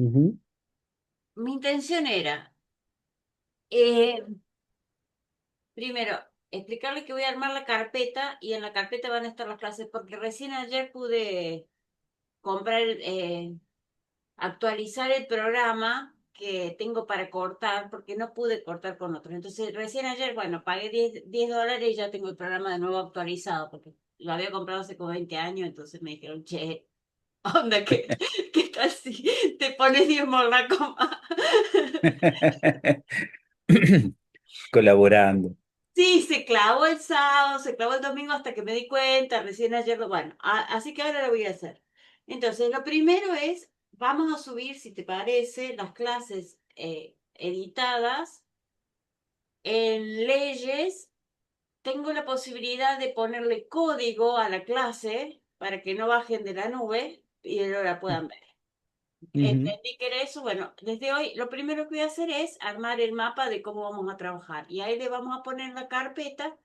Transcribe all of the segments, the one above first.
Ujú, Mi intención era, eh, primero, explicarle que voy a armar la carpeta y en la carpeta van a estar las clases, porque recién ayer pude comprar, actualizar el programa que tengo para cortar, porque no pude cortar con otros. Entonces, recién ayer, bueno, pagué $10 y ya tengo el programa de nuevo actualizado, porque lo había comprado hace como 20 años, entonces me dijeron, che, onda, ¿qué tal si te pones 10 morlacos más? Colaborando. Sí, se clavó el sábado, se clavó el domingo hasta que me di cuenta, recién ayer, bueno, así que ahora lo voy a hacer. Entonces, lo primero es, vamos a subir, si te parece, las clases editadas en leyes. Tengo la posibilidad de ponerle código a la clase para que no bajen de la nube y no la puedan ver. Ujú, Entendí que era eso. Bueno, desde hoy lo primero que voy a hacer es armar el mapa de cómo vamos a trabajar. Y ahí le vamos a poner la carpeta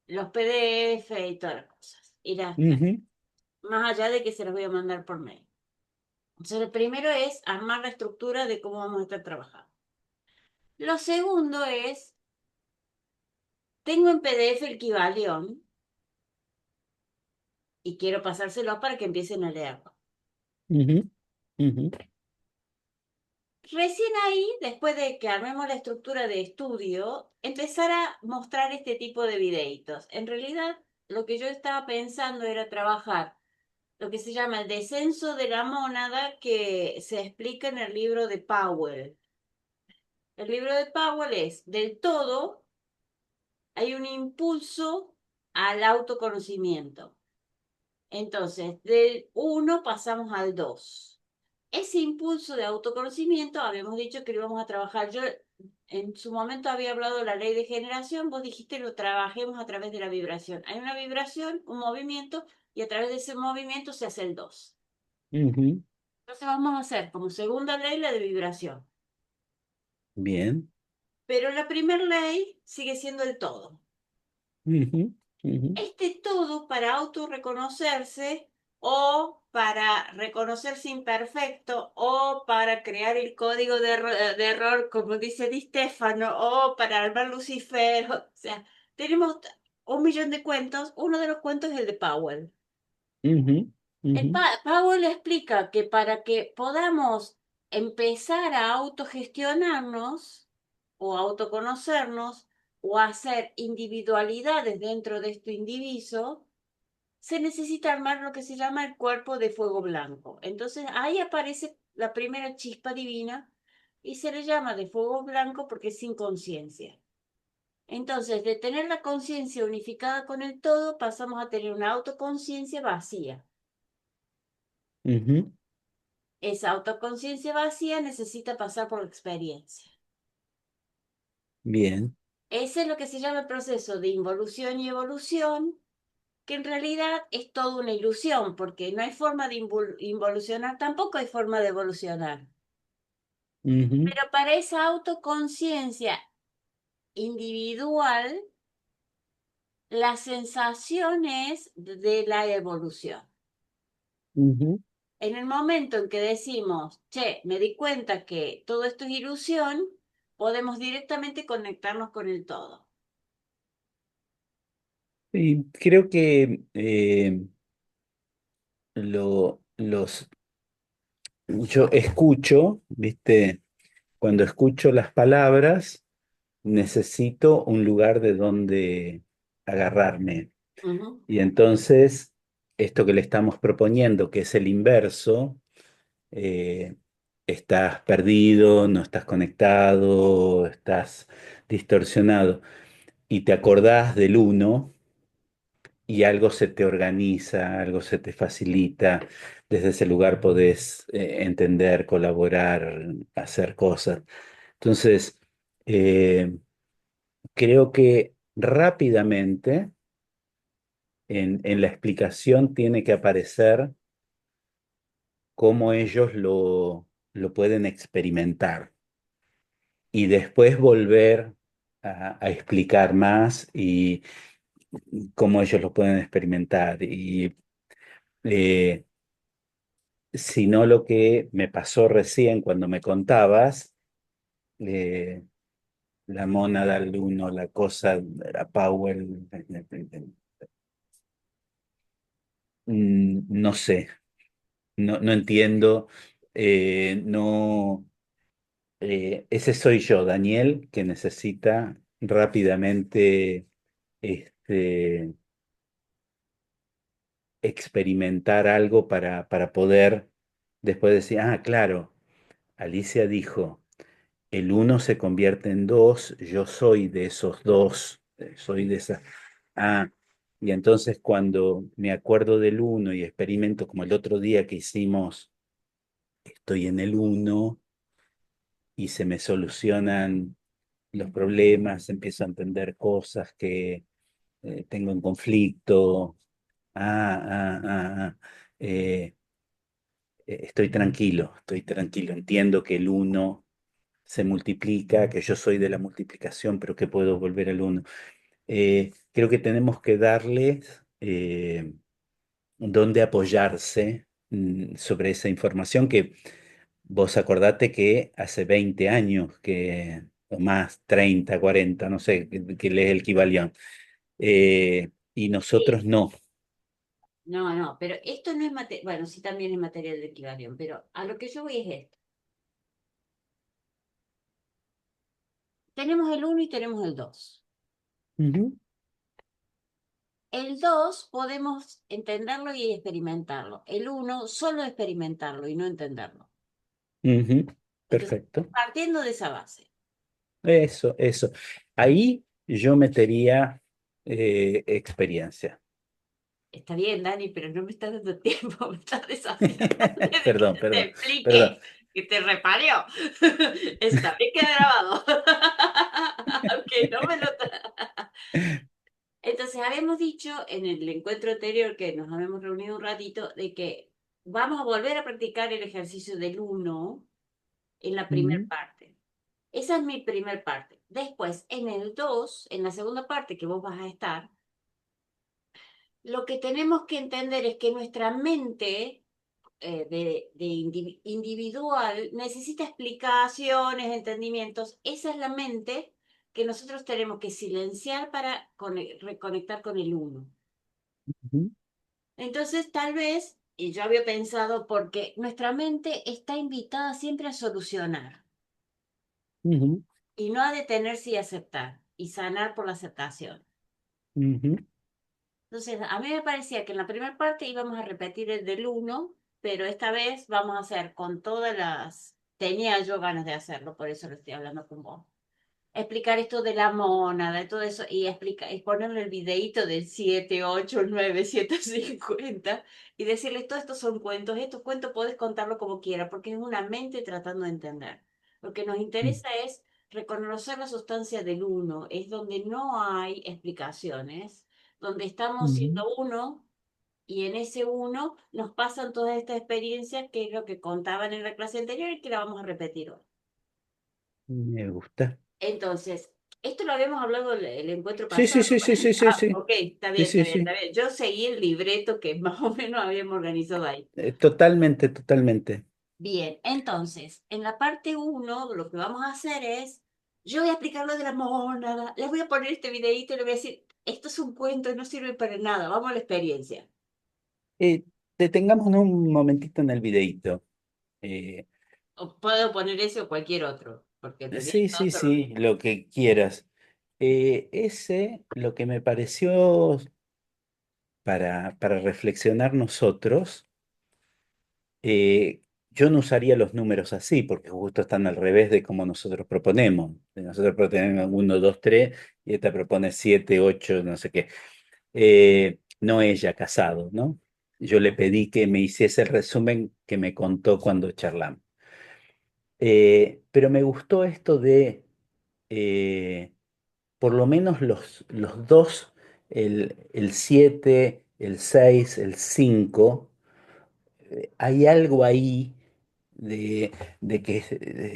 los PDF y todas las cosas. Y ujú, más allá de que se los voy a mandar por mail. Entonces, lo primero es armar la estructura de cómo vamos a estar trabajando. Lo segundo es, tengo en PDF el Kibalión y quiero pasárselo para que empiecen a leerlo. ujú, ujú, Recién ahí, después de que armemos la estructura de estudio, empezar a mostrar este tipo de videitos. En realidad, lo que yo estaba pensando era trabajar lo que se llama el descenso de la mónada que se explica en el libro de Powell. El libro de Powell es, del todo, hay un impulso al autoconocimiento. Entonces, del uno pasamos al 2. Ese impulso de autoconocimiento, habíamos dicho que lo íbamos a trabajar. Yo en su momento había hablado de la ley de generación, vos dijiste lo trabajemos a través de la vibración. Hay una vibración, un movimiento, y a través de ese movimiento se hace el 2. ujú. Entonces vamos a hacer como segunda ley la de vibración. Bien. Pero la primera ley sigue siendo el todo. Ujú, ujú, Este todo para autorreconocerse o para reconocerse imperfecto o para crear el código de error, como dice Di Stefano, o para armar Lucifer. O sea, tenemos un millón de cuentos. Uno de los cuentos es el de Powell. ujú, ujú, Powell explica que para que podamos empezar a autogestionarnos o autoconocernos o hacer individualidades dentro de este indiviso, se necesita armar lo que se llama el cuerpo de fuego blanco. Entonces ahí aparece la primera chispa divina y se le llama de fuego blanco porque es sin conciencia. Entonces, de tener la conciencia unificada con el todo, pasamos a tener una autoconciencia vacía. ujú. Esa autoconciencia vacía necesita pasar por la experiencia. Bien. Ese es lo que se llama el proceso de involución y evolución, que en realidad es toda una ilusión, porque no hay forma de involucionar, tampoco hay forma de evolucionar. Ujú, Pero para esa autoconciencia individual, la sensación es de la evolución. ujú. En el momento en que decimos, che, me di cuenta que todo esto es ilusión, podemos directamente conectarnos con el todo. Y creo que los yo escucho, ¿viste? Cuando escucho las palabras, necesito un lugar de donde agarrarme. Ujú. Y entonces, esto que le estamos proponiendo, que es el inverso, eh, estás perdido, no estás conectado, estás distorsionado, y te acordás del uno y algo se te organiza, algo se te facilita. Desde ese lugar podés entender, colaborar, hacer cosas. Entonces, eh, creo que rápidamente en la explicación tiene que aparecer cómo ellos lo pueden experimentar y después volver a explicar más y cómo ellos lo pueden experimentar. Y eh, sino lo que me pasó recién cuando me contabas, eh, la mónada al uno, la cosa, la Powell, no sé, no entiendo, no, ese soy yo, Daniel, que necesita rápidamente este, experimentar algo para poder después decir, ah, claro, Alicia dijo, el uno se convierte en dos, yo soy de esos dos, soy de esa. Ah, y entonces cuando me acuerdo del uno y experimento como el otro día que hicimos, estoy en el uno y se me solucionan los problemas, empiezo a entender cosas que tengo en conflicto. Eh, estoy tranquilo, entiendo que el uno se multiplica, que yo soy de la multiplicación, pero que puedo volver al uno. Creo que tenemos que darles dónde apoyarse sobre esa información que vos acordate que hace 20 años que, o más, 30 40 no sé, que lees el Kybalión. Y nosotros Sí. no. No, no, pero esto no es material, bueno, sí también es material de equivalión, pero a lo que yo voy es esto. Tenemos el uno y tenemos el 2. Ujú, El 2 podemos entenderlo y experimentarlo. El uno solo experimentarlo y no entenderlo. ujú, Entonces, perfecto. partiendo de esa base, Eso. Ahí yo metería experiencia. está bien, Dani, pero no me estás dando tiempo, me estás desafiando antes de que Perdón, te perdón, perdón. explique, que te reparió. Eso también queda grabado. Aunque no me lo... Entonces, habíamos dicho en el encuentro anterior que nos habíamos reunido un ratito de que vamos a volver a practicar el ejercicio del uno en la primera Ujú, parte. Esa es mi primer parte. Después, en el 2 en la segunda parte que vos vas a estar, lo que tenemos que entender es que nuestra mente individual necesita explicaciones, entendimientos. Esa es la mente que nosotros tenemos que silenciar para reconectar con el uno. ujú, Entonces, tal vez, y yo había pensado, porque nuestra mente está invitada siempre a solucionar ujú, y no a detenerse y aceptar y sanar por la aceptación. ujú, Entonces, a mí me parecía que en la primera parte íbamos a repetir el del uno, pero esta vez vamos a hacer con todas las... Tenía yo ganas de hacerlo, por eso lo estoy hablando con vos. Explicar esto de la mónada y todo eso, y ponerle el videíto del 7 8 9 7 50 y decirles, todos estos son cuentos, estos cuentos podés contarlo como quieras, porque es una mente tratando de entender. Lo que nos interesa es reconocer la sustancia del uno, es donde no hay explicaciones, donde estamos ujú. siendo uno y en ese uno nos pasan todas estas experiencias que es lo que contaban en la clase anterior y que la vamos a repetir hoy. Me gusta. Entonces, esto lo habíamos hablado el encuentro Sí, sí, pasado. sí, sí, sí, sí, Ah, sí. ok, está Sí, bien, está sí, bien, está sí. bien. Yo seguí el libreto que más o menos habíamos organizado ahí. Totalmente, totalmente. Bien, entonces, en la parte uno lo que vamos a hacer es, yo voy a explicar lo de la mónada, les voy a poner este videito y les voy a decir, esto es un cuento, no sirve para nada, vamos a la experiencia. Detengámonos un momentito en el videíto. Eh, O puedo poner ese o cualquier otro, porque en realidad sí, todos sí, son lo sí, mismo. lo que quieras. Ese, lo que me pareció para reflexionar nosotros, yo no usaría los números así, porque justo están al revés de como nosotros proponemos. Nosotros proponemos uno 2 3 y esta propone 7 8 no sé qué. No ella, casado, ¿no? Yo le pedí que me hiciese el resumen que me contó cuando charlamos. Pero me gustó esto de, por lo menos los dos, el 7 el 6 el 5 hay algo ahí de que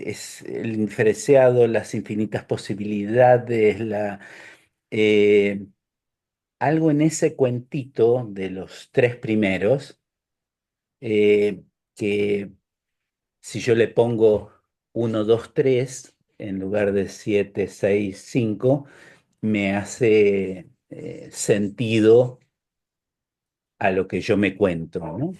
es el inferenciado, las infinitas posibilidades, eh, algo en ese cuentito de los tres primeros. que si yo le pongo 1, 2, 3 en lugar de 7, 6, 5, me hace sentido a lo que yo me cuento, ¿no?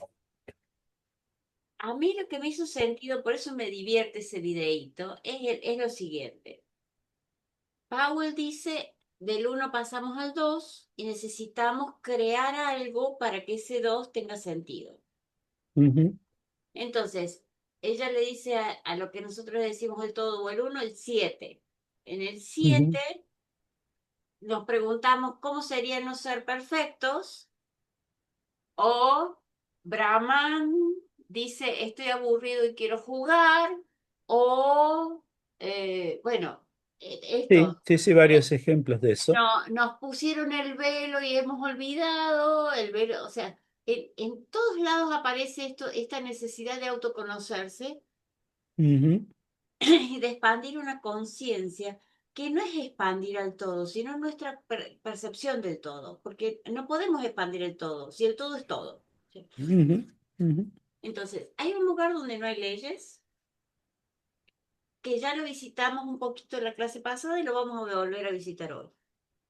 A mí lo que me hizo sentido, por eso me divierte ese videíto, es lo siguiente. Powell dice, del uno pasamos al 2 y necesitamos crear algo para que ese 2 tenga sentido. Ujú, Entonces, ella le dice a lo que nosotros le decimos el todo o el uno, el 7. En el ujú. 7 nos preguntamos cómo serían no ser perfectos o Brahman dice estoy aburrido y quiero jugar o, bueno, Sí, esto. sí, sí, varios ejemplos de eso. No, nos pusieron el velo y hemos olvidado el velo, o sea, en todos lados aparece esto, esta necesidad de autoconocerse Ujú, y de expandir una conciencia que no es expandir al todo, sino nuestra percepción del todo, porque no podemos expandir el todo, si el todo es todo. ¿Sí? ujú, ujú, Entonces, hay un lugar donde no hay leyes, que ya lo visitamos un poquito en la clase pasada y lo vamos a volver a visitar hoy.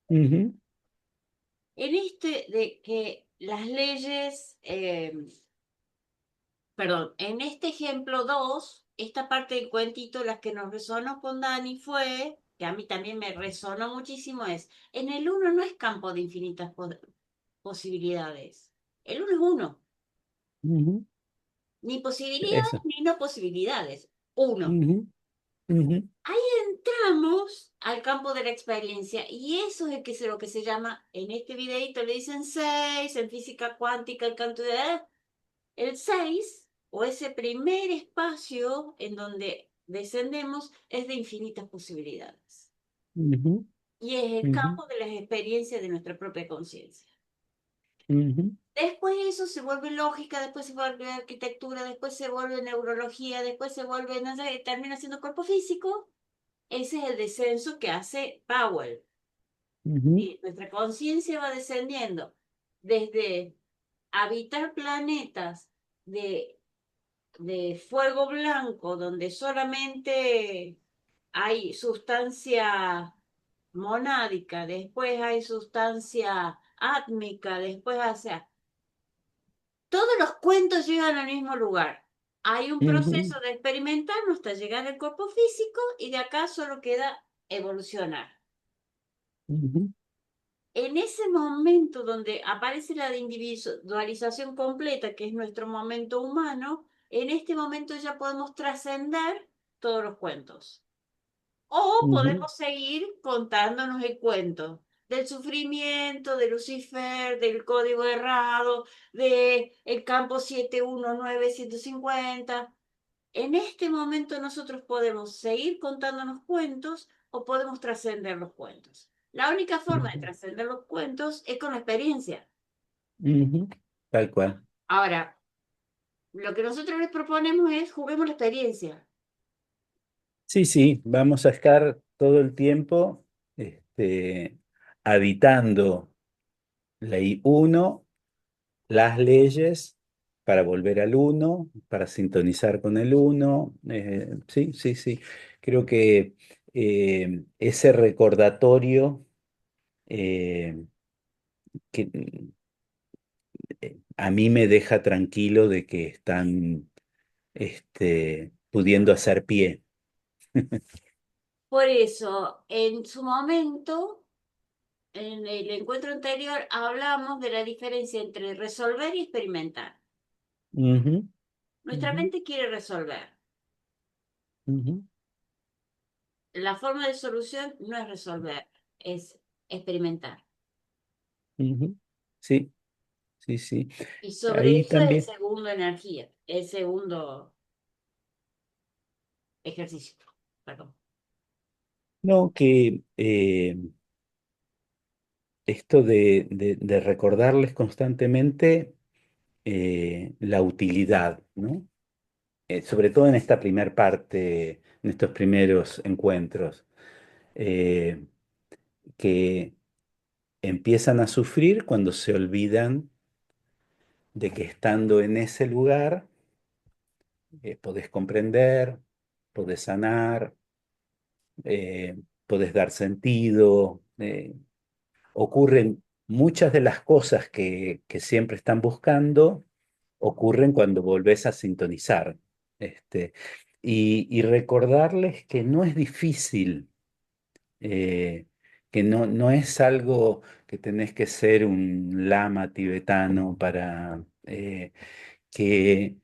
ujú, En este de que las leyes, perdón, en este ejemplo 2 esta parte del cuentito, la que nos resonó con Dani fue, que a mí también me resonó muchísimo, es, en el uno no es campo de infinitas posibilidades. El uno es uno, ujú. ni posibilidades Eso. ni no posibilidades. Uno. Ujú, ujú, Ahí entramos al campo de la experiencia y eso es lo que se llama, en este videito le dicen 6 en física cuántica, el canto de... El 6 o ese primer espacio en donde descendemos, es de infinitas posibilidades. ujú, Y es el ujú, campo de las experiencias de nuestra propia conciencia. ujú, Después eso se vuelve lógica, después se vuelve arquitectura, después se vuelve neurología, después se vuelve, no sé, termina siendo cuerpo físico. Ese es el descenso que hace Powell. ujú, Y nuestra conciencia va descendiendo desde habitar planetas de fuego blanco, donde solamente hay sustancia monádica, después hay sustancia átmica, después, o sea, todos los cuentos llegan al mismo lugar. Hay un ujú, proceso de experimentar hasta llegar al cuerpo físico y de acá solo queda evolucionar. ujú, En ese momento donde aparece la de individualización completa, que es nuestro momento humano, en este momento ya podemos trascender todos los cuentos. O ujú, podemos seguir contándonos el cuento del sufrimiento, de Lucifer, del código errado, de el campo 719-150. En este momento nosotros podemos seguir contándonos cuentos o podemos trascender los cuentos. La única forma de ujú, trascender los cuentos es con la experiencia. ujú. Tal cual. Ahora, lo que nosotros les proponemos es juguemos la experiencia. Sí, sí, vamos a estar todo el tiempo habitando ley uno, las leyes para volver al uno, para sintonizar con el uno. Sí, sí, sí. Creo que ese recordatorio eh, que a mí me deja tranquilo de que están pudiendo hacer pie. Por eso, en su momento, en el encuentro anterior, hablamos de la diferencia entre resolver y experimentar. Ujú, Nuestra ujú, mente quiere resolver. ujú, La forma de solución no es resolver, es experimentar. ujú. Sí, sí, sí. Y sobre Ahí eso es el también, segundo energía, el segundo ejercicio. Perdón. no, que esto de recordarles constantemente la utilidad, ¿no? Sobre todo en esta primer parte, en estos primeros encuentros, eh, que empiezan a sufrir cuando se olvidan de que estando en ese lugar podés comprender, podés sanar, eh, podés dar sentido. Ocurren muchas de las cosas que siempre están buscando, ocurren cuando volvés a sintonizar. Este, y recordarles que no es difícil, eh, que no es algo que tenés que ser un lama tibetano para que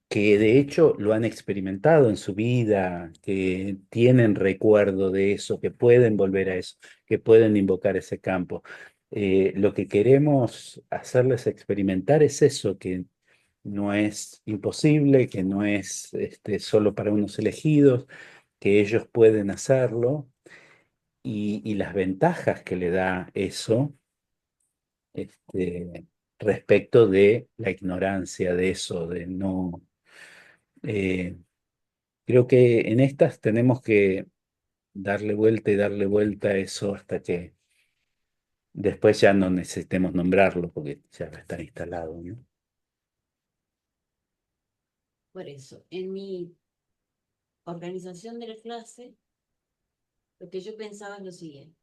que de hecho lo han experimentado en su vida, que tienen recuerdo de eso, que pueden volver a eso, que pueden invocar ese campo. Lo que queremos hacerles experimentar es eso, que no es imposible, que no es solo para unos elegidos, que ellos pueden hacerlo y las ventajas que le da eso este, respecto de la ignorancia de eso, de no... eh, Creo que en estas tenemos que darle vuelta y darle vuelta a eso hasta que después ya no necesitemos nombrarlo porque ya va a estar instalado, ¿no? Por eso, en mi organización de la clase, lo que yo pensaba es lo siguiente.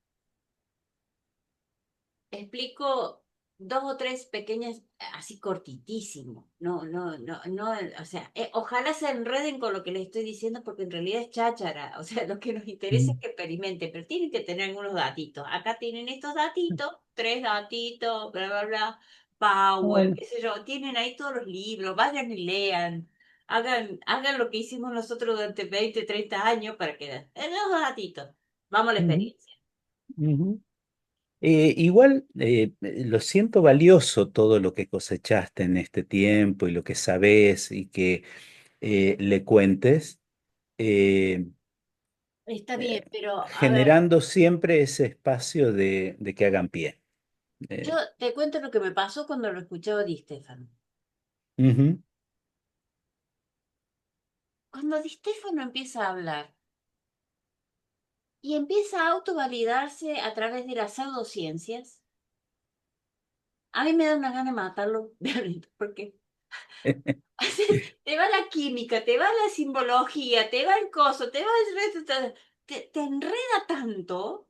Explico dos o tres pequeñas, así cortitísimo. No, no, no, no, o sea, ojalá se enreden con lo que les estoy diciendo porque en realidad es cháchara. O sea, lo que nos interesa es Mm, que experimenten, pero tienen que tener algunos datitos. Acá tienen estos datitos, tres datitos, bla, bla, bla, Power, bueno, qué sé yo. Tienen ahí todos los libros, vayan y lean. Hagan lo que hicimos nosotros durante 20 30 años para que en los datitos. Vamos a la ujú, experiencia. ujú. Igual lo siento valioso todo lo que cosechaste en este tiempo y lo que sabes y que le cuentes, eh, Está bien, pero a ver. generando siempre ese espacio de que hagan pie. Yo Eh, te cuento lo que me pasó cuando lo escuchaba Di Stefano. Ujú, Cuando Di Stefano empieza a hablar y empieza a autovalidarse a través de las pseudociencias, a mí me da una gana de matarlo, realmente, porque te va la química, te va la simbología, te va el coso, te va el resto, te enreda tanto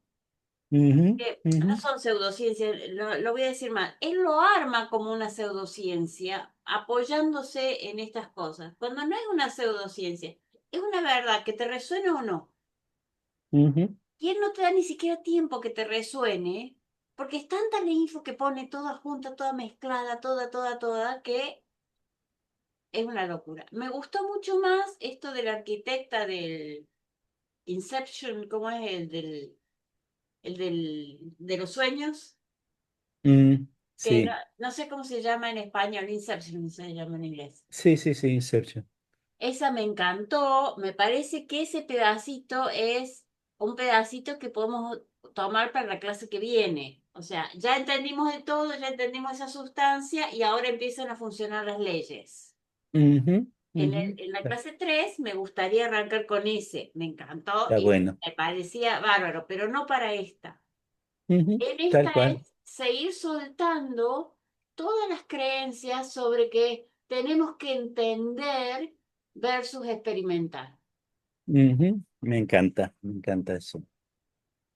ujú, que no ujú, son pseudociencias, lo voy a decir mal, él lo arma como una pseudociencia apoyándose en estas cosas, cuando no es una pseudociencia, es una verdad que te resuena o no. ujú. Y él no te da ni siquiera tiempo que te resuene, porque es tanta la info que pone toda junta, toda mezclada, toda, que es una locura. Me gustó mucho más esto del arquitecta del Inception, ¿cómo es? De los sueños, Mm, que no, sí, no sé cómo se llama en español, Inception se llama en inglés. sí, sí, sí, Inception. Esa me encantó, me parece que ese pedacito es un pedacito que podemos tomar para la clase que viene. O sea, ya entendimos de todo, ya entendimos esa sustancia y ahora empiezan a funcionar las leyes. Ujú, En, ujú. en la clase 3 me gustaría arrancar con ese, me encantó Está y bueno. me parecía bárbaro, pero no para esta. Ujú, En tal esta cual. es seguir soltando todas las creencias sobre que tenemos que entender versus experimentar. Ujú, me encanta eso.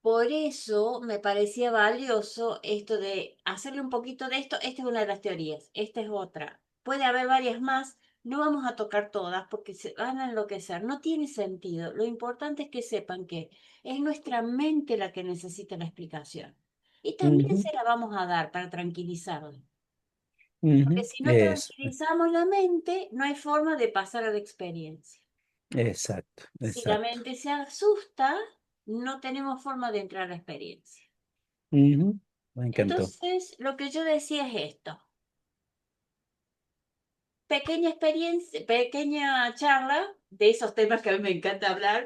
Por eso me parecía valioso esto de hacerle un poquito de esto. Esta es una de las teorías, esta es otra. Puede haber varias más, no vamos a tocar todas porque se van a enloquecer. No tiene sentido. Lo importante es que sepan que es nuestra mente la que necesita la explicación. Y también Ujú, se la vamos a dar para tranquilizarla. Porque ujú. si no Eso, tranquilizamos la mente, no hay forma de pasar a la experiencia. exacto, Si la exacto. mente se asusta, no tenemos forma de entrar a la experiencia. Ujú, me encantó. Entonces, lo que yo decía es esto. Pequeña experiencia, pequeña charla de esos temas que a mí me encanta hablar,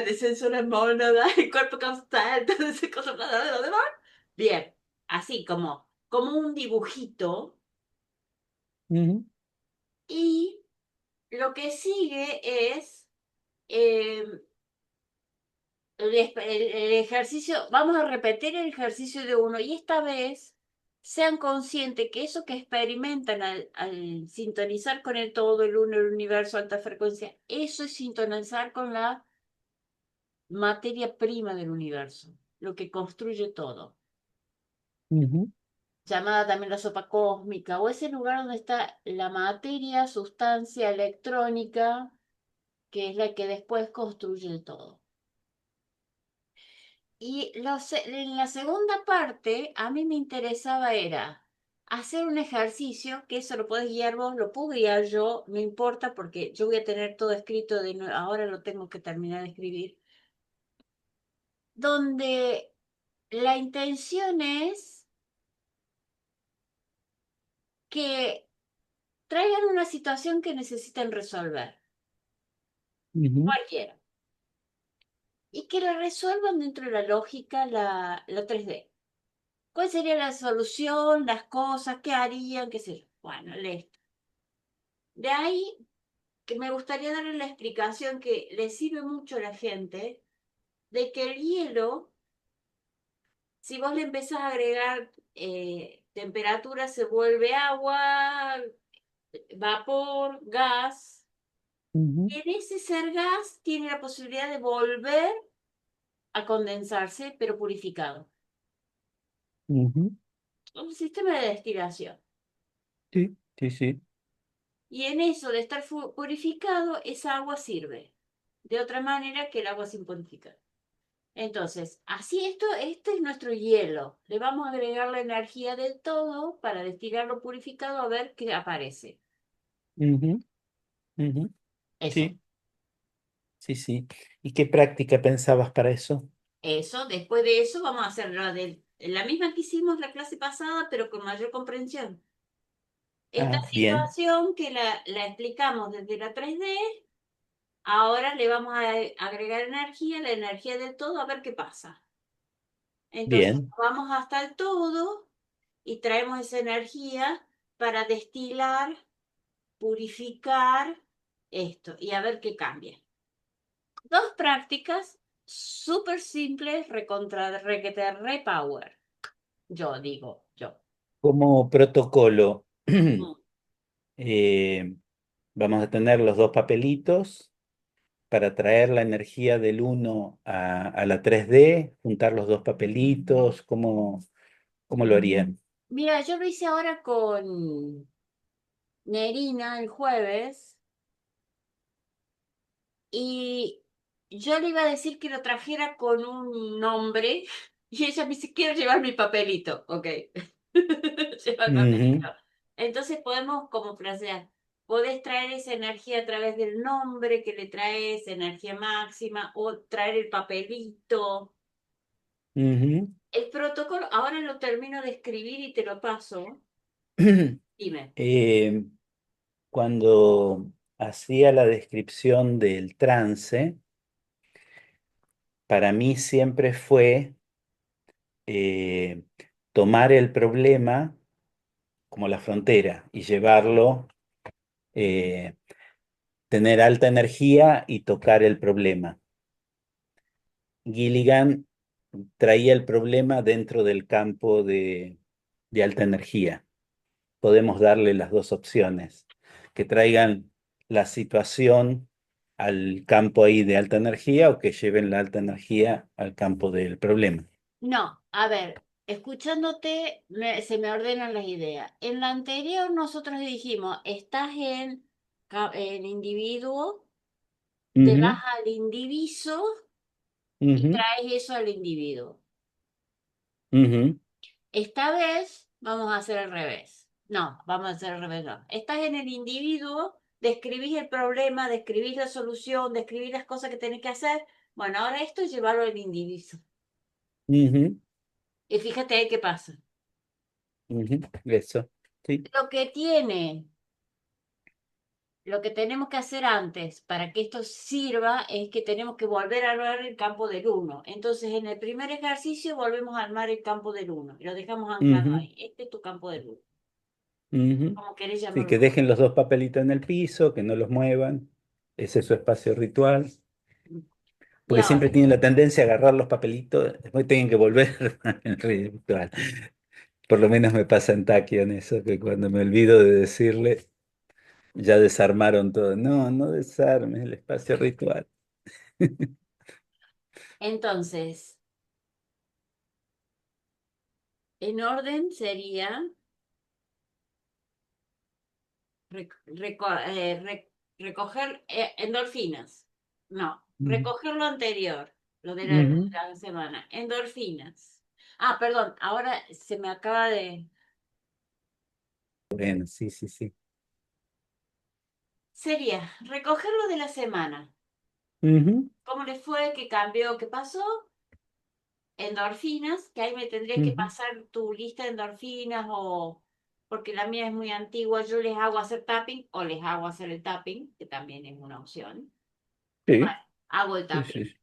descenso de la mónada, el cuerpo causal, todas esas cosas, bla, bla, bla, bla. Bien, así como un dibujito. Ujú, Y lo que sigue es eh, el ejercicio, vamos a repetir el ejercicio de uno, y esta vez sean conscientes que eso que experimentan al sintonizar con el todo, el uno, el universo, alta frecuencia, eso es sintonizar con la materia prima del universo, lo que construye todo, Ujú, llamada también la sopa cósmica, o ese lugar donde está la materia, sustancia electrónica, que es la que después construye el todo. Y en la segunda parte, a mí me interesaba era hacer un ejercicio, que eso lo podés guiar vos, lo puedo guiar yo, no importa porque yo voy a tener todo escrito de nuevo, ahora lo tengo que terminar de escribir, donde la intención es que traigan una situación que necesiten resolver, ujú, cualquiera, y que la resuelvan dentro de la lógica, la 3D. ¿Cuál sería la solución, las cosas, qué harían, qué sé yo? Bueno, listo. De ahí que me gustaría darle la explicación que le sirve mucho a la gente de que el hielo, si vos le empezás a agregar temperatura, se vuelve agua, vapor, gas. ujú, Y en ese ser gas tiene la posibilidad de volver a condensarse, pero purificado. ujú. Un sistema de destilación. Sí, sí, sí. Y en eso de estar purificado, esa agua sirve. De otra manera que el agua sin purificar. Entonces, así este es nuestro hielo. Le vamos a agregar la energía del todo para destilarlo purificado a ver qué aparece. Ujú, ujú. Eso. Sí, sí, sí. ¿Y qué práctica pensabas para eso? Eso, después de eso vamos a hacer la misma que hicimos la clase pasada, pero con mayor comprensión. Esta Ah, bien, situación que la explicamos desde la 3D, ahora le vamos a agregar energía, la energía del todo, a ver qué pasa. Entonces, bien. vamos hasta el todo y traemos esa energía para destilar, purificar esto y a ver qué cambia. Dos prácticas súper simples, recontra, requete, repower. Yo digo, yo. Como protocolo, Mm. eh, vamos a tener los dos papelitos para traer la energía del uno a la 3D, juntar los dos papelitos, ¿cómo lo harían? Mira, yo lo hice ahora con Nerina el jueves y yo le iba a decir que lo trajera con un nombre y ella me dice, quiero llevar mi papelito. Ok, lleva el Ujú, papelito. Entonces podemos como frasear, podés traer esa energía a través del nombre que le traes, energía máxima, o traer el papelito. ujú. El protocolo, ahora lo termino de escribir y te lo paso. Dime. Eh, Cuando hacía la descripción del trance, para mí siempre fue eh, tomar el problema como la frontera y llevarlo, eh, tener alta energía y tocar el problema. Gilligan traía el problema dentro del campo de alta energía. Podemos darle las dos opciones, que traigan la situación al campo ahí de alta energía o que lleven la alta energía al campo del problema. No, a ver, escuchándote se me ordenan las ideas. En la anterior nosotros dijimos, estás en individuo, te vas Ujú, al indiviso y ujú, traes eso al individuo. ujú, Esta vez vamos a hacer al revés. No, vamos a hacer al revés. No. Estás en el individuo, describís el problema, describís la solución, describís las cosas que tenés que hacer. Bueno, ahora esto es llevarlo al indiviso. ujú, Y fíjate ahí qué pasa. ujú. Eso, sí. Lo que tiene Lo que tenemos que hacer antes para que esto sirva es que tenemos que volver a armar el campo del uno. Entonces, en el primer ejercicio volvemos a armar el campo del uno y lo dejamos anclado Ujú, ahí. Este es tu campo del uno, ujú. como querés Sí, llamarlo que vos. dejen los dos papelitos en el piso, que no los muevan. Ese es su espacio ritual. Y Porque ahora, siempre tienen la tendencia a agarrar los papelitos, después tienen que volver al ritual. Por lo menos me pasa en Tachyon eso, que cuando me olvido de decirle, ya desarmaron todo. No, no desarmes el espacio ritual. Entonces, en orden sería recoger endorfinas. No, Ujú. recoger lo anterior, lo de Ujú. la semana. Endorfinas. Ah, perdón, ahora se me acaba de... Bueno, sí, sí, sí. Sería recoger lo de la semana. Ujú, ¿Cómo le fue? ¿Qué cambió? ¿Qué pasó? Endorfinas, que ahí me tendrías que ujú. pasar tu lista de endorfinas o porque la mía es muy antigua, yo les hago hacer tapping o les hago hacer el tapping, que también es una opción. Bueno, Sí, hago el sí, sí, tapping. sí,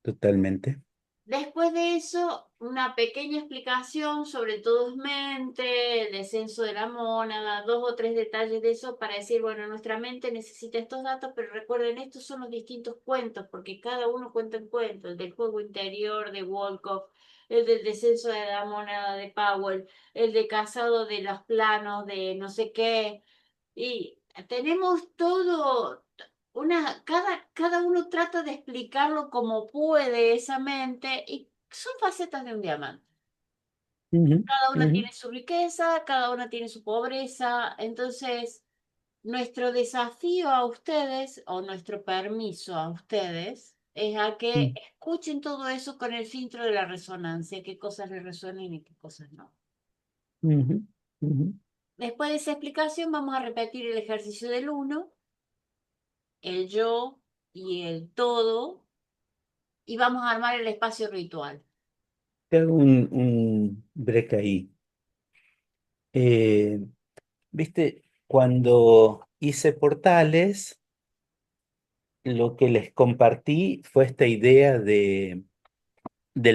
totalmente. Después de eso, una pequeña explicación sobre todo es mente, el descenso de la mónada, dos o tres detalles de eso para decir, bueno, nuestra mente necesita estos datos, pero recuerden, estos son los distintos cuentos, porque cada uno cuenta un cuento, el del juego interior de Wolcott, el del descenso de la mónada de Powell, el de casado de los planos de no sé qué, y tenemos todo, cada uno trata de explicarlo como puede esa mente y son facetas de un diamante. Ujú, Cada una ujú, tiene su riqueza, cada una tiene su pobreza. Entonces, nuestro desafío a ustedes o nuestro permiso a ustedes es a que escuchen todo eso con el filtro de la resonancia, qué cosas les resuenan y qué cosas no. ujú, ujú. Después de esa explicación, vamos a repetir el ejercicio del uno, el yo y el todo, y vamos a armar el espacio ritual. Te hago un break ahí. Eh, ¿Viste? Cuando hice portales, lo que les compartí fue esta idea del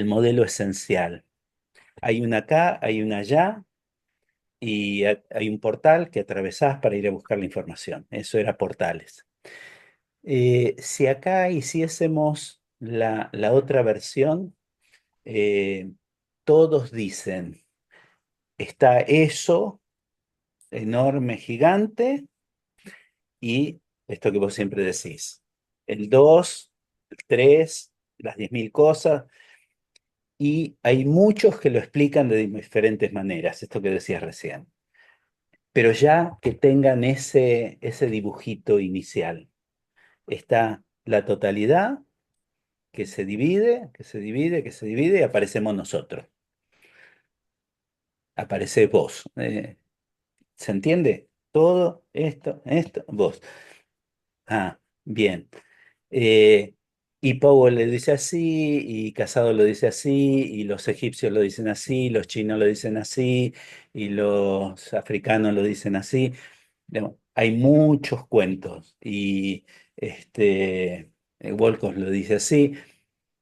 modelo esencial. Hay una acá, hay una allá, y hay un portal que atravesás para ir a buscar la información. Eso era portales. Si acá hiciésemos la otra versión, eh, todos dicen, está eso enorme, gigante, y esto que vos siempre decís, el 2, el 3, las 10.000 cosas, y hay muchos que lo explican de diferentes maneras, esto que decías recién, pero ya que tengan ese dibujito inicial. Está la totalidad que se divide, que se divide, que se divide, y aparecemos nosotros. Aparece vos. ¿Se entiende? Todo esto, vos. Ah, bien. Eh, y Powell le dice así, y Casado lo dice así, y los egipcios lo dicen así, los chinos lo dicen así, y los africanos lo dicen así. Digamos, hay muchos cuentos, y Wolcott lo dice así.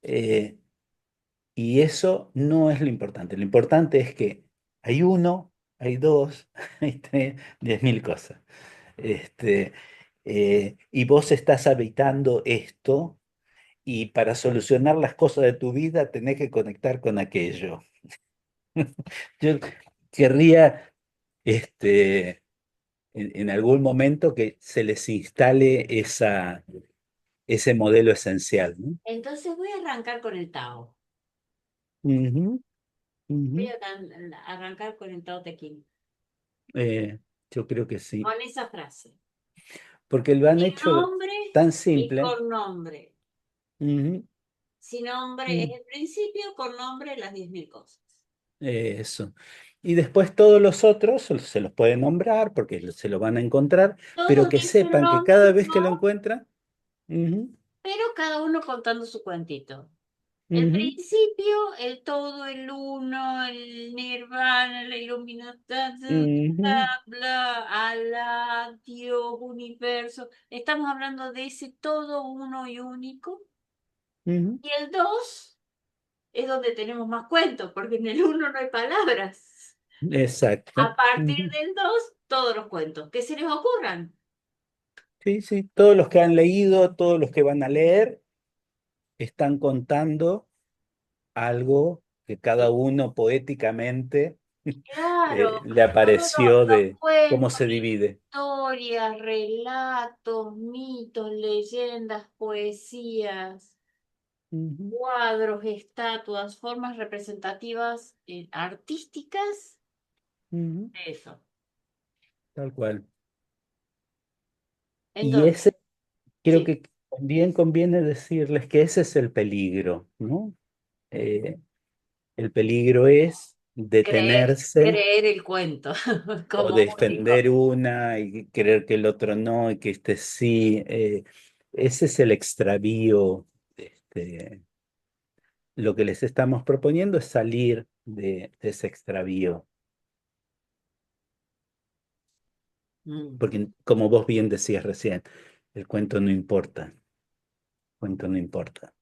eh, Y eso no es lo importante. Lo importante es que hay uno, hay dos, hay tres, 10.000 cosas. Este, y vos estás habitando esto y para solucionar las cosas de tu vida tenés que conectar con aquello. Yo querría en algún momento que se les instale ese modelo esencial, ¿no? Entonces voy a arrancar con el Tao. Ujú, Voy ujú. a arrancar con el Tao Te Ching, Eh, yo creo que sí. con esa frase. Porque lo han Sin hecho nombre tan y simple. con nombre. Ujú, Sin nombre es mm, el principio, con nombre las 10.000 cosas. eso. Y después todos los otros se los pueden nombrar porque se lo van a encontrar, pero Todos que dicen sepan que lo cada vez mismo, que lo encuentran, ujú, pero cada uno contando su cuentito. El ujú, principio, el todo, el uno, el nirvana, la iluminación, ujú, bla, bla, Alá, Dios, universo. Estamos hablando de ese todo uno y único. ujú, Y el dos es donde tenemos más cuentos, porque en el uno no hay palabras. exacto. A partir Ujú. del dos, todos los cuentos que se les ocurran. Sí, sí, todos los que han leído, todos los que van a leer, están contando algo que cada uno poéticamente Claro, le todos apareció los de cómo cuentos, se divide. historias, relatos, mitos, leyendas, poesías, Ujú, cuadros, estatuas, formas representativas artísticas ujú, de eso. tal cual. Y Entonces, ese, creo sí, que también conviene decirles que ese es el peligro, ¿no? Eh, el peligro es detenerse creer el cuento o como único. defender una y creer que el otro no y que este sí. Ese es el extravío. Este, lo que les estamos proponiendo es salir de ese extravío, Mm. porque como vos bien decías recién, el cuento no importa, el cuento no importa.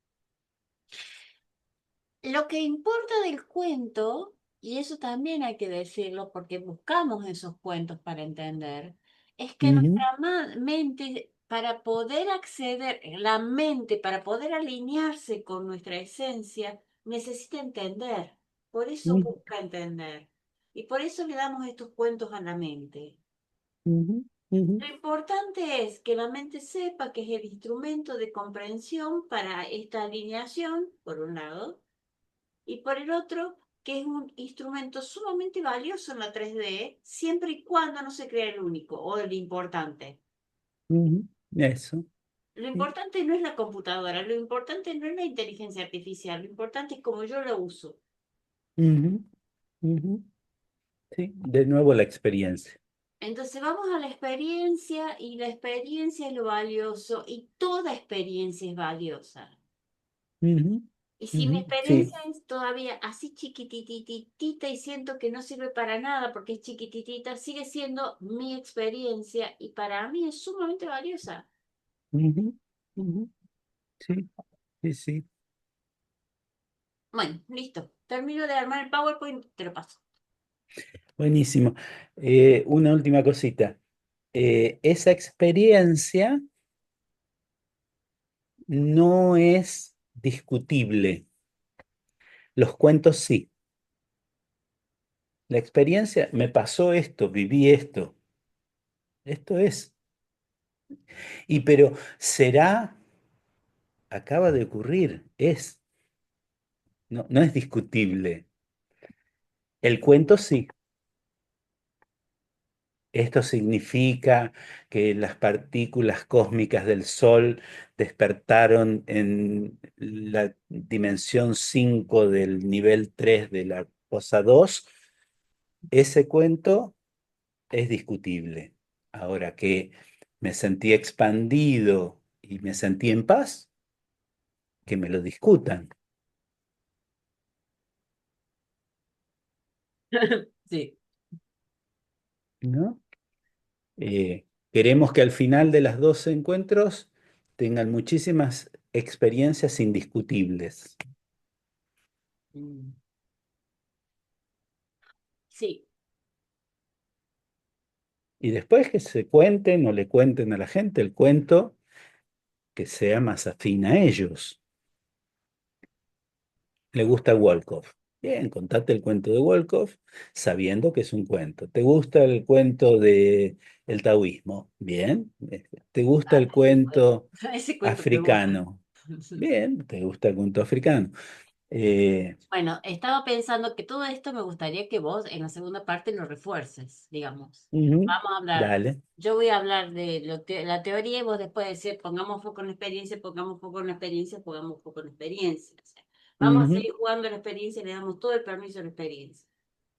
Lo que importa del cuento, y eso también hay que decirlo porque buscamos esos cuentos para entender, es que Ujú, nuestra mente, para poder acceder, la mente, para poder alinearse con nuestra esencia, necesita entender. Por eso ujú, busca entender. Y por eso le damos estos cuentos a la mente. ujú, ujú, Lo importante es que la mente sepa que es el instrumento de comprensión para esta alineación, por un lado, y por el otro, que es un instrumento sumamente valioso en la 3D, siempre y cuando no se crea el único o el importante. ujú. Eso. Lo Sí. importante no es la computadora, lo importante no es la inteligencia artificial, lo importante es cómo yo lo uso. Ujú, ujú. Sí, de nuevo la experiencia. Entonces vamos a la experiencia y la experiencia es lo valioso y toda experiencia es valiosa. Ujú, Y si mi ujú. Sí. experiencia es todavía así chiquitititita y siento que no sirve para nada porque es chiquititita, sigue siendo mi experiencia y para mí es sumamente valiosa. Ujú, ujú. Sí, sí, sí. Bueno, listo. Termino de armar el PowerPoint, te lo paso. Buenísimo. Una última cosita. Esa experiencia no es discutible. Los cuentos sí. La experiencia, me pasó esto, viví esto. Esto es. Y pero será, acaba de ocurrir, es. No, no es discutible. El cuento sí. Esto significa que las partículas cósmicas del Sol despertaron en la dimensión 5 del nivel 3 de la cosa 2. Ese cuento es discutible. Ahora que me sentí expandido y me sentí en paz, que me lo discutan, Sí. ¿no? Queremos que al final de las dos encuentros tengan muchísimas experiencias indiscutibles. Mm. Sí. Y después que se cuenten o le cuenten a la gente el cuento que sea más afín a ellos. Le gusta Wolkoff. Bien, contate el cuento de Wolkoff sabiendo que es un cuento. ¿Te gusta el cuento de el taoísmo? Bien. ¿Te gusta Ah, el cuento ese cuento me gusta. africano? Bien, ¿te gusta el cuento africano? Eh, Bueno, estaba pensando que todo esto me gustaría que vos en la segunda parte lo refuerces, digamos. ujú, Vamos a hablar, dale. yo voy a hablar de la teoría y vos después decir, pongamos foco en la experiencia, pongamos foco en la experiencia, pongamos foco en la experiencia. O sea, vamos a Ujú, seguir jugando a la experiencia y le damos todo el permiso a la experiencia.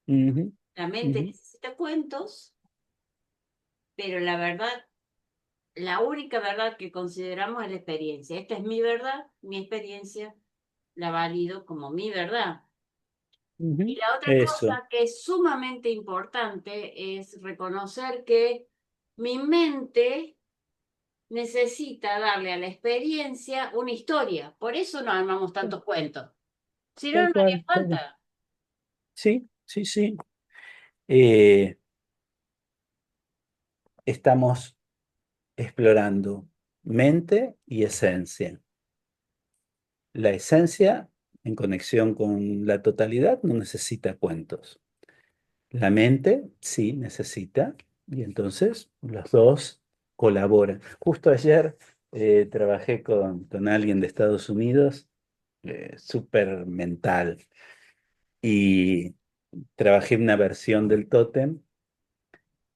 ujú, La mente ujú, necesita cuentos, pero la verdad, la única verdad que consideramos es la experiencia. Esta es mi verdad, mi experiencia, la valido como mi verdad. Y ujú. la otra Eso, cosa que es sumamente importante es reconocer que mi mente necesita darle a la experiencia una historia. Por eso no armamos tantos cuentos. Si no, no tal haría cual, tal cual. falta. Sí, sí, sí. Eh, Estamos explorando mente y esencia. La esencia en conexión con la totalidad, no necesita cuentos. La mente sí necesita, y entonces los dos colaboran. Justo ayer trabajé con alguien de Estados Unidos, súper mental, y trabajé una versión del tótem,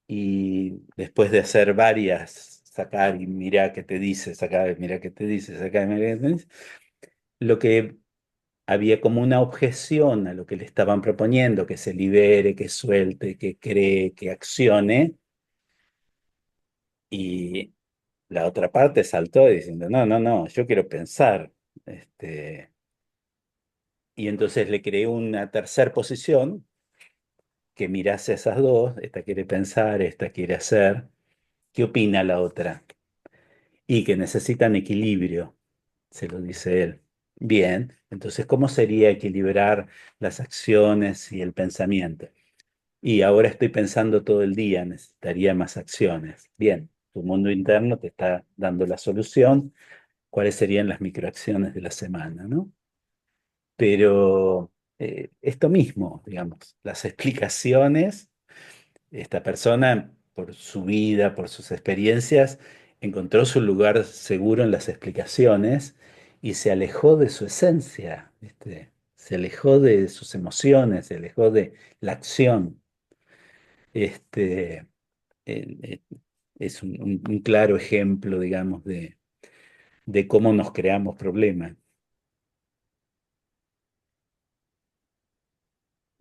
y después de hacer varias, sacar y mira qué te dice, sacar y mira qué te dice, sacar y mira qué te dice, lo que había como una objeción a lo que le estaban proponiendo, que se libere, que suelte, que cree, que accione, y la otra parte saltó diciendo, no, no, no, yo quiero pensar. Este, y entonces le creé una tercera posición que mirase a esas dos, esta quiere pensar, esta quiere hacer, ¿qué opina la otra? Y que necesitan equilibrio, se lo dice él. Bien, entonces, ¿cómo sería equilibrar las acciones y el pensamiento? Y ahora estoy pensando todo el día, necesitaría más acciones. Bien, tu mundo interno te está dando la solución, cuáles serían las microacciones de la semana, ¿no? Pero esto mismo, digamos, las explicaciones, esta persona, por su vida, por sus experiencias, encontró su lugar seguro en las explicaciones y se alejó de su esencia, ¿viste? Se alejó de sus emociones, se alejó de la acción. Este, eh, es un claro ejemplo, digamos, de cómo nos creamos problemas.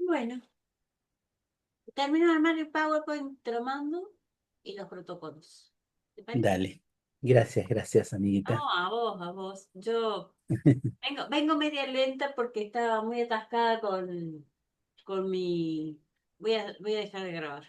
Bueno, termino de armar el PowerPoint, te lo mando y los protocolos. ¿Te parece? Dale. Gracias, gracias, amiguita. No, a vos, a vos. Yo vengo media lenta porque estaba muy atascada con mi... voy a dejar de grabar.